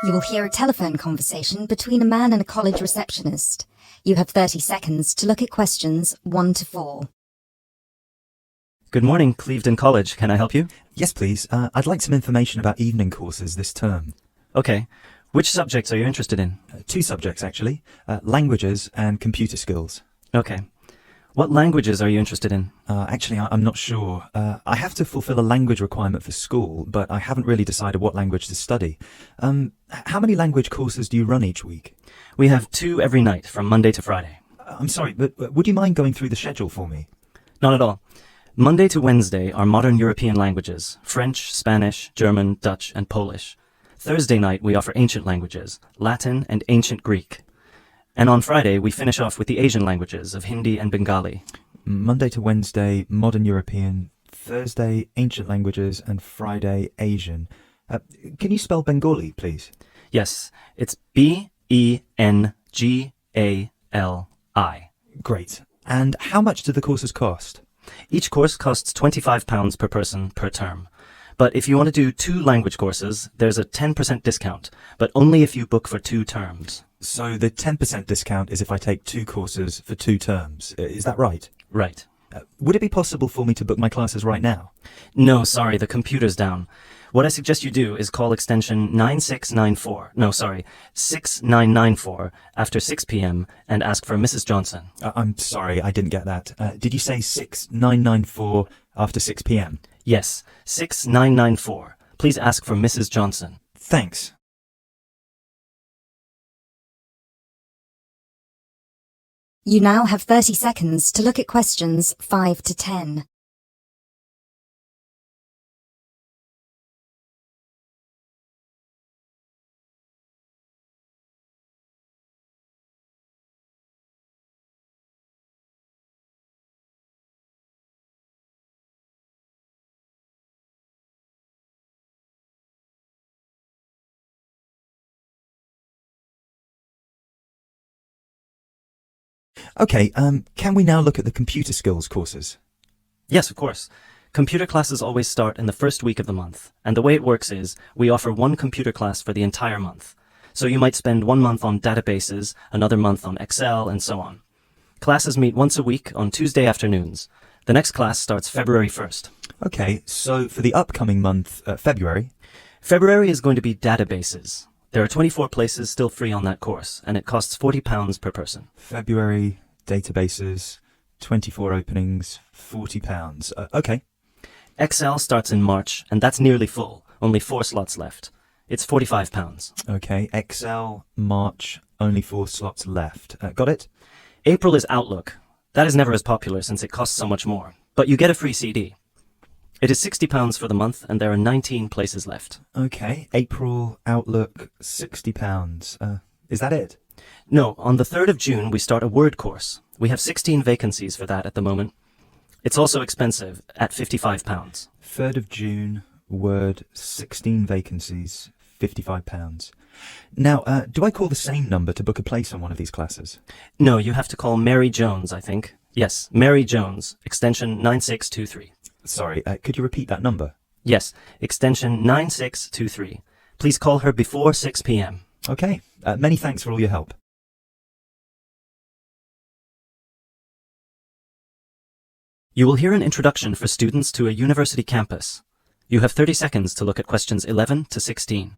You will hear a telephone conversation between a man and a college receptionist. You have 30 seconds to look at questions 1 to 4. Good morning, Clevedon College. Can I help you? Yes, please. I'd like some information about evening courses this term. Okay. Which subjects are you interested in? 2 subjects, actually. Languages and computer skills. Okay. What languages are you interested in? Actually, I'm not sure. I have to fulfill a language requirement for school, but I haven't really decided what language to study. How many language courses do you run each week? We have 2 every night, from Monday to Friday. I'm sorry, but would you mind going through the schedule for me? Not at all. Monday to Wednesday are modern European languages, French, Spanish, German, Dutch, and Polish. Thursday night we offer ancient languages, Latin and ancient Greek. And on Friday we finish off with the Asian languages of Hindi and Bengali. Monday to Wednesday, modern European, Thursday, ancient languages, and Friday, Asian. Can you spell Bengali, please? Yes, it's Bengali. Great. And how much do the courses cost? Each course costs £25 per person per term. But if you want to do 2 language courses, there's a 10% discount, but only if you book for 2 terms. So the 10% discount is if I take 2 courses for 2 terms. Is that right? Right. Would it be possible for me to book my classes right now? No, sorry, the computer's down. What I suggest you do is call extension 6994 after 6 p.m. and ask for Mrs. Johnson. I'm sorry, I didn't get that. Did you say 6994 after 6 p.m.? Yes, 6994. Please ask for Mrs. Johnson. Thanks. You now have 30 seconds to look at questions 5 to 10. Okay, can we now look at the computer skills courses? Yes, of course. Computer classes always start in the first week of the month, and the way it works is we offer 1 computer class for the entire month. So you might spend 1 month on databases, another month on Excel, and so on. Classes meet once a week on Tuesday afternoons. The next class starts February 1st. Okay, so for the upcoming month, February is going to be databases. There are 24 places still free on that course, and it costs £40 per person. February, databases, 24 openings, £40. Okay. Excel starts in March, and that's nearly full. Only 4 slots left. It's £45. Okay, Excel, March, only 4 slots left. Got it? April is Outlook. That is never as popular since it costs so much more. But you get a free CD. It is £60 for the month, and there are 19 places left. Okay, April, Outlook, £60. Is that it? No, on the 3rd of June we start a Word course. We have 16 vacancies for that at the moment. It's also expensive, at £55. 3rd of June, Word, 16 vacancies, £55. Now, do I call the same number to book a place on one of these classes? No, you have to call Mary Jones, I think. Yes, Mary Jones, extension 9623. Sorry, could you repeat that number? Yes, extension 9623. Please call her before 6 p.m. Okay, many thanks for all your help. You will hear an introduction for students to a university campus. You have 30 seconds to look at questions 11 to 16.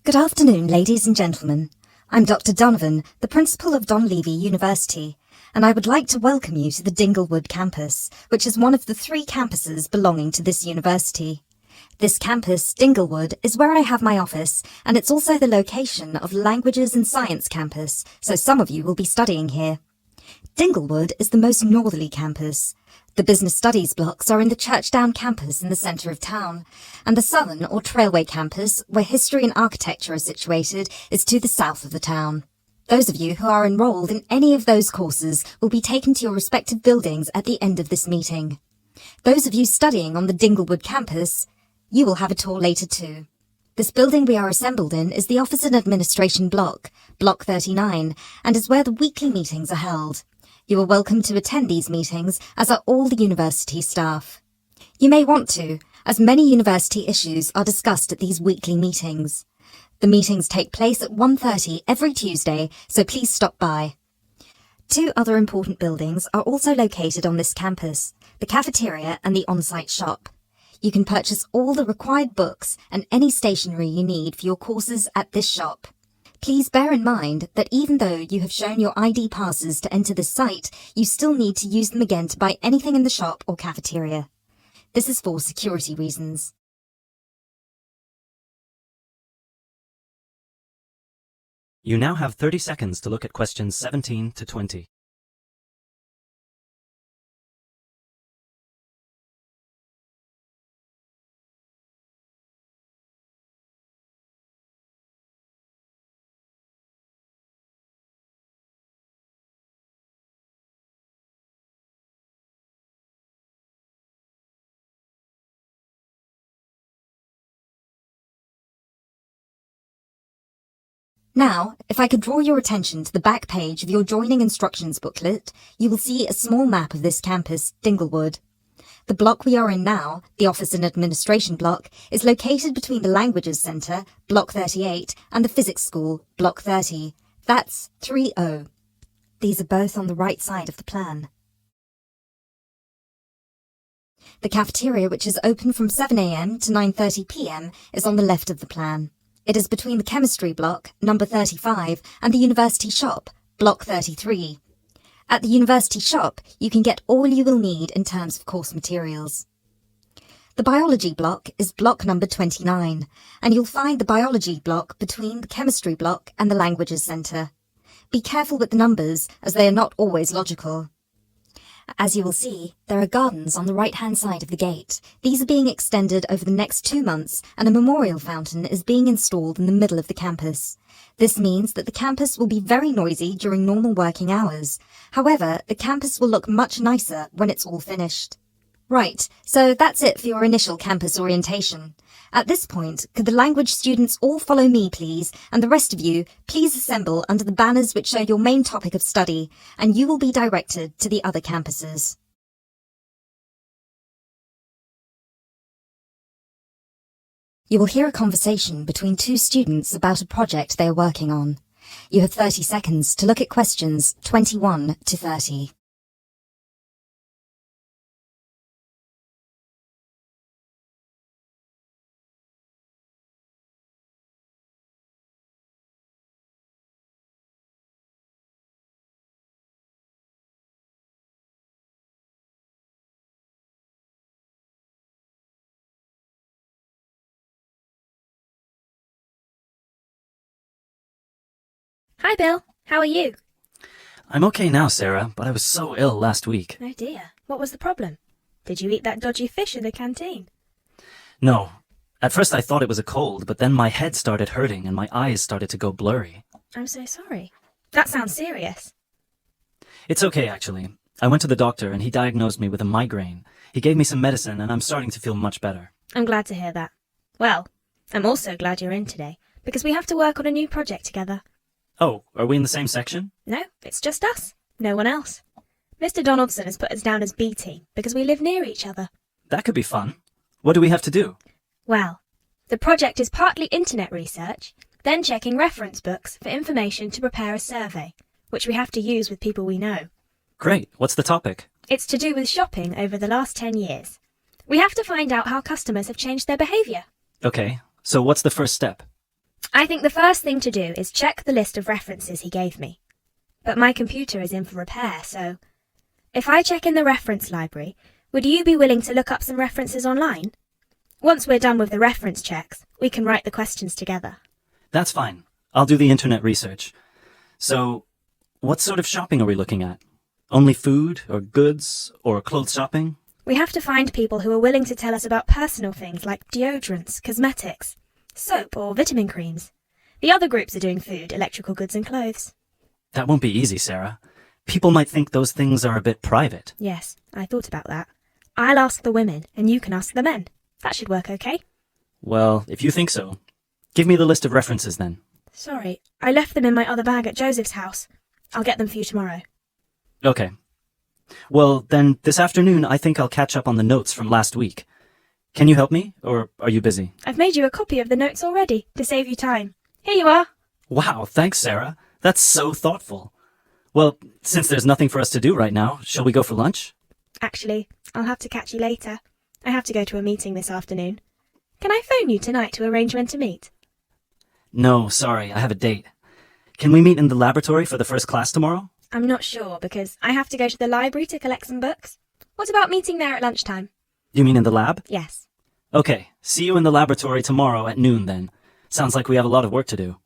Good afternoon, ladies and gentlemen. I'm Dr. Donovan, the principal of Donlevy University, and I would like to welcome you to the Dinglewood campus, which is one of the 3 campuses belonging to this university. This campus, Dinglewood, is where I have my office, and it's also the location of Languages and Science campus, so some of you will be studying here. Dinglewood is the most northerly campus. The business studies blocks are in the Churchdown campus in the centre of town, and the southern or Trailway campus, where history and architecture are situated, is to the south of the town. Those of you who are enrolled in any of those courses will be taken to your respective buildings at the end of this meeting. Those of you studying on the Dinglewood campus, you will have a tour later too. This building we are assembled in is the Office and Administration Block, Block 39, and is where the weekly meetings are held. You are welcome to attend these meetings, as are all the university staff. You may want to, as many university issues are discussed at these weekly meetings. The meetings take place at 1:30 every Tuesday, so please stop by. 2 other important buildings are also located on this campus, the cafeteria and the on-site shop. You can purchase all the required books and any stationery you need for your courses at this shop. Please bear in mind that even though you have shown your ID passes to enter this site, you still need to use them again to buy anything in the shop or cafeteria. This is for security reasons. You now have 30 seconds to look at questions 17 to 20. Now, if I could draw your attention to the back page of your joining instructions booklet, you will see a small map of this campus, Dinglewood. The block we are in now, the Office and Administration Block, is located between the Languages Centre, Block 38, and the Physics School, Block 30. That's 3O. These are both on the right side of the plan. The cafeteria, which is open from 7 a.m. to 9:30 p.m, is on the left of the plan. It is between the Chemistry Block, number 35, and the University Shop, Block 33. At the University Shop, you can get all you will need in terms of course materials. The Biology Block is Block number 29, and you'll find the Biology Block between the Chemistry Block and the Languages Centre. Be careful with the numbers, as they are not always logical. As you will see, there are gardens on the right-hand side of the gate. These are being extended over the next 2 months, and a memorial fountain is being installed in the middle of the campus. This means that the campus will be very noisy during normal working hours. However, the campus will look much nicer when it's all finished. Right, so that's it for your initial campus orientation. At this point, could the language students all follow me, please, and the rest of you, please assemble under the banners which show your main topic of study, and you will be directed to the other campuses. You will hear a conversation between 2 students about a project they are working on. You have 30 seconds to look at questions 21 to 30. Hi Bill, how are you? I'm okay now, Sarah, but I was so ill last week. Oh dear, what was the problem? Did you eat that dodgy fish in the canteen? No. At first I thought it was a cold, but then my head started hurting and my eyes started to go blurry. I'm so sorry. That sounds serious. It's okay, actually. I went to the doctor and he diagnosed me with a migraine. He gave me some medicine and I'm starting to feel much better. I'm glad to hear that. Well, I'm also glad you're in today, because we have to work on a new project together. Oh, are we in the same section? No, it's just us. No one else. Mr. Donaldson has put us down as B team because we live near each other. That could be fun. What do we have to do? Well, the project is partly internet research, then checking reference books for information to prepare a survey, which we have to use with people we know. Great. What's the topic? It's to do with shopping over the last 10 years. We have to find out how customers have changed their behaviour. Okay, so what's the first step? I think the first thing to do is check the list of references he gave me. But my computer is in for repair, so if I check in the reference library, would you be willing to look up some references online? Once we're done with the reference checks, we can write the questions together. That's fine. I'll do the internet research. So, what sort of shopping are we looking at? Only food, or goods, or clothes shopping? We have to find people who are willing to tell us about personal things like deodorants, cosmetics, soap or vitamin creams. The other groups are doing food, electrical goods and clothes. That won't be easy, Sarah. People might think those things are a bit private. Yes, I thought about that. I'll ask the women, and you can ask the men. That should work okay. Well, if you think so. Give me the list of references then. Sorry, I left them in my other bag at Joseph's house. I'll get them for you tomorrow. Okay. Well, then this afternoon I think I'll catch up on the notes from last week. Can you help me, or are you busy? I've made you a copy of the notes already, to save you time. Here you are. Wow, thanks, Sarah. That's so thoughtful. Well, since there's nothing for us to do right now, shall we go for lunch? Actually, I'll have to catch you later. I have to go to a meeting this afternoon. Can I phone you tonight to arrange when to meet? No, sorry, I have a date. Can we meet in the laboratory for the first class tomorrow? I'm not sure, because I have to go to the library to collect some books. What about meeting there at lunchtime? You mean in the lab? Yes. Okay, see you in the laboratory tomorrow at noon then. Sounds like we have a lot of work to do.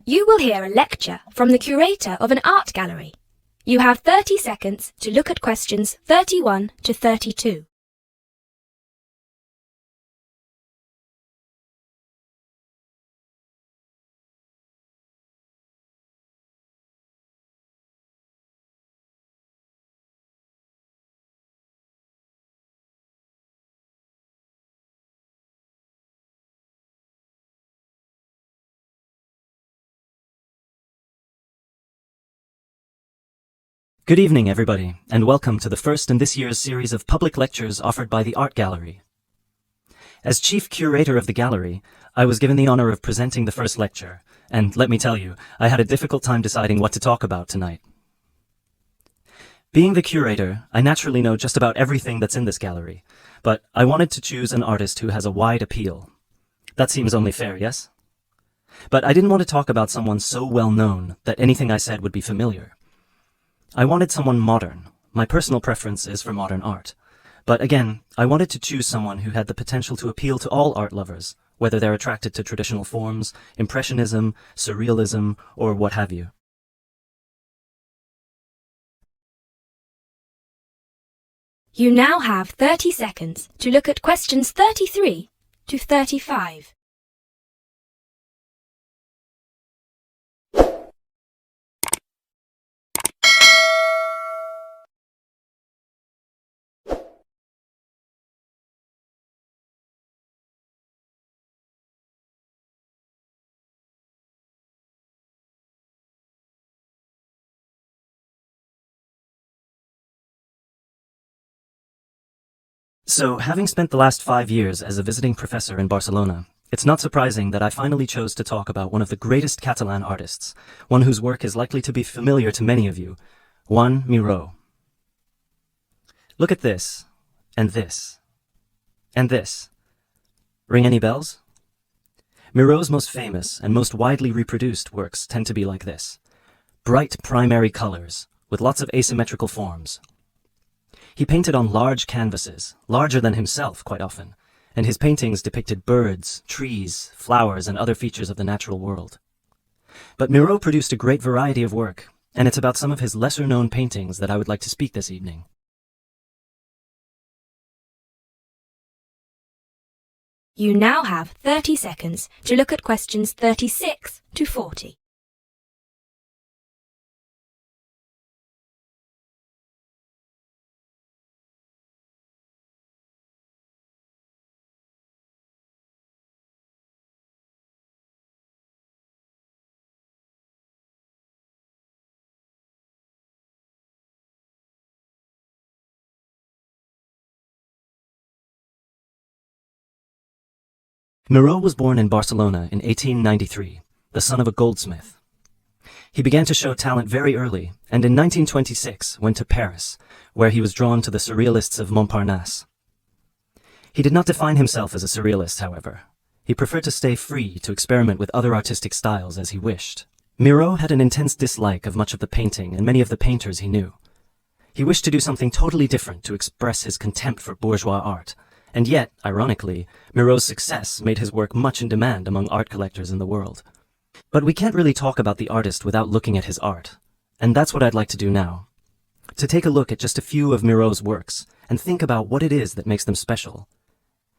You will hear a lecture from the curator of an art gallery. You have 30 seconds to look at questions 31 to 32. Good evening, everybody, and welcome to the first in this year's series of public lectures offered by the Art Gallery. As chief curator of the gallery, I was given the honor of presenting the first lecture, and let me tell you, I had a difficult time deciding what to talk about tonight. Being the curator, I naturally know just about everything that's in this gallery, but I wanted to choose an artist who has a wide appeal. That seems only fair, yes? But I didn't want to talk about someone so well known that anything I said would be familiar. I wanted someone modern. My personal preference is for modern art. But again, I wanted to choose someone who had the potential to appeal to all art lovers, whether they're attracted to traditional forms, impressionism, surrealism, or what have you. You now have 30 seconds to look at questions 33 to 35. So, having spent the last 5 years as a visiting professor in Barcelona, it's not surprising that I finally chose to talk about one of the greatest Catalan artists, one whose work is likely to be familiar to many of you, Joan Miró. Look at this, and this, and this. Ring any bells? Miró's most famous and most widely reproduced works tend to be like this. Bright primary colors, with lots of asymmetrical forms. He painted on large canvases, larger than himself quite often, and his paintings depicted birds, trees, flowers, and other features of the natural world. But Miró produced a great variety of work, and it's about some of his lesser-known paintings that I would like to speak this evening. You now have 30 seconds to look at questions 36 to 40. Miró was born in Barcelona in 1893, the son of a goldsmith. He began to show talent very early, and in 1926 went to Paris, where he was drawn to the surrealists of Montparnasse. He did not define himself as a surrealist, however. He preferred to stay free to experiment with other artistic styles as he wished. Miró had an intense dislike of much of the painting and many of the painters he knew. He wished to do something totally different to express his contempt for bourgeois art. And yet, ironically, Miró's success made his work much in demand among art collectors in the world. But we can't really talk about the artist without looking at his art, and that's what I'd like to do now. To take a look at just a few of Miró's works, and think about what it is that makes them special.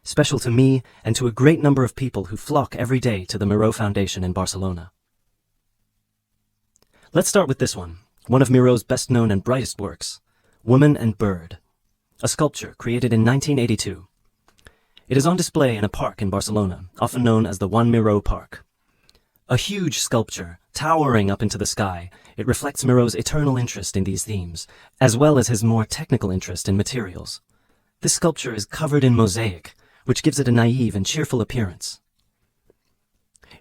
special to me and to a great number of people who flock every day to the Miró Foundation in Barcelona. Let's start with this one of Miró's best-known and brightest works, Woman and Bird, a sculpture created in 1982. It is on display in a park in Barcelona, often known as the Joan Miró Park. A huge sculpture, towering up into the sky, it reflects Miró's eternal interest in these themes, as well as his more technical interest in materials. This sculpture is covered in mosaic, which gives it a naive and cheerful appearance.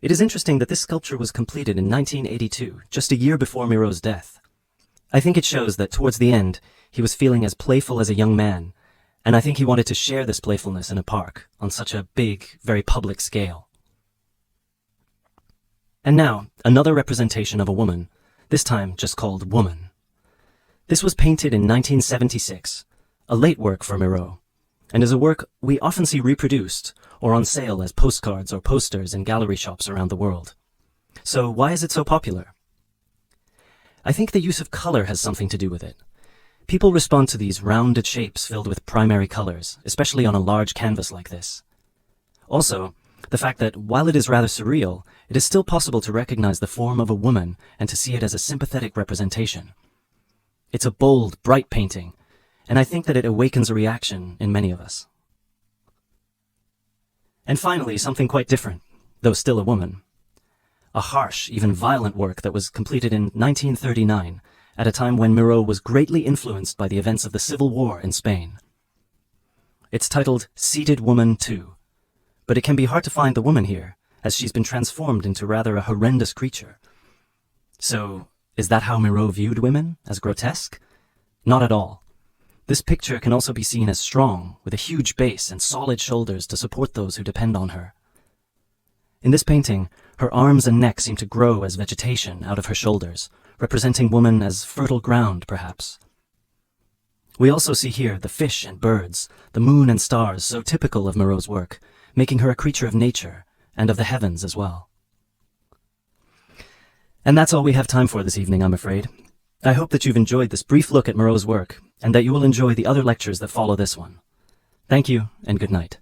It is interesting that this sculpture was completed in 1982, just a year before Miró's death. I think it shows that towards the end, he was feeling as playful as a young man, and I think he wanted to share this playfulness in a park on such a big, very public scale. And now, another representation of a woman, this time just called Woman. This was painted in 1976, a late work for Miró, and is a work we often see reproduced or on sale as postcards or posters in gallery shops around the world. So why is it so popular? I think the use of color has something to do with it. People respond to these rounded shapes filled with primary colors, especially on a large canvas like this. Also, the fact that while it is rather surreal, it is still possible to recognize the form of a woman and to see it as a sympathetic representation. It's a bold, bright painting, and I think that it awakens a reaction in many of us. And finally, something quite different, though still a woman. A harsh, even violent work that was completed in 1939, at a time when Miró was greatly influenced by the events of the Civil War in Spain. It's titled Seated Woman 2, but it can be hard to find the woman here, as she's been transformed into rather a horrendous creature. So, is that how Miró viewed women, as grotesque? Not at all. This picture can also be seen as strong, with a huge base and solid shoulders to support those who depend on her. In this painting, her arms and neck seem to grow as vegetation out of her shoulders, representing woman as fertile ground, perhaps. We also see here the fish and birds, the moon and stars so typical of Miró's work, making her a creature of nature, and of the heavens as well. And that's all we have time for this evening, I'm afraid. I hope that you've enjoyed this brief look at Miró's work, and that you will enjoy the other lectures that follow this one. Thank you, and good night.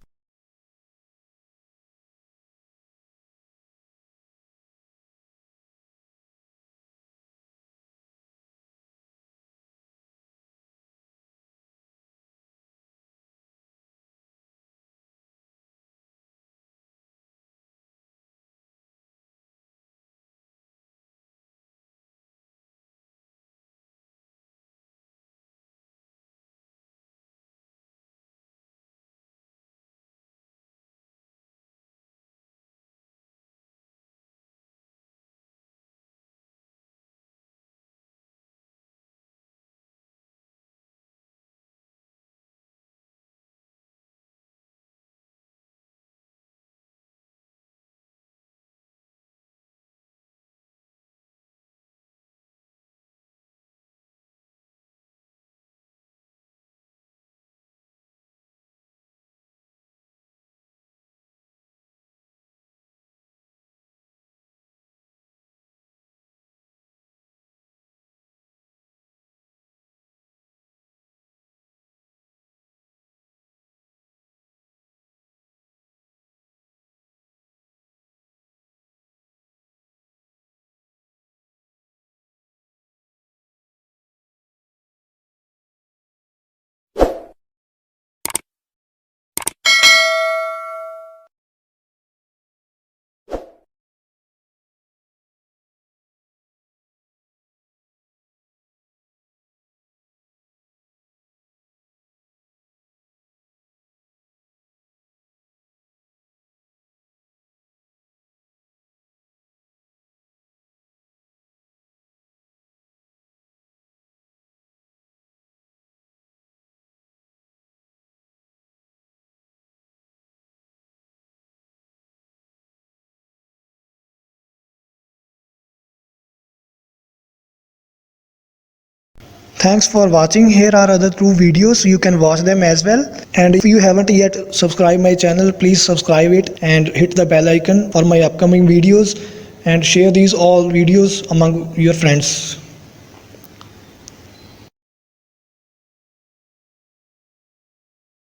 Thanks for watching. Here are other 2 videos, you can watch them as well. And if you haven't yet subscribed my channel, please subscribe it and hit the bell icon for my upcoming videos, and share these all videos among your friends.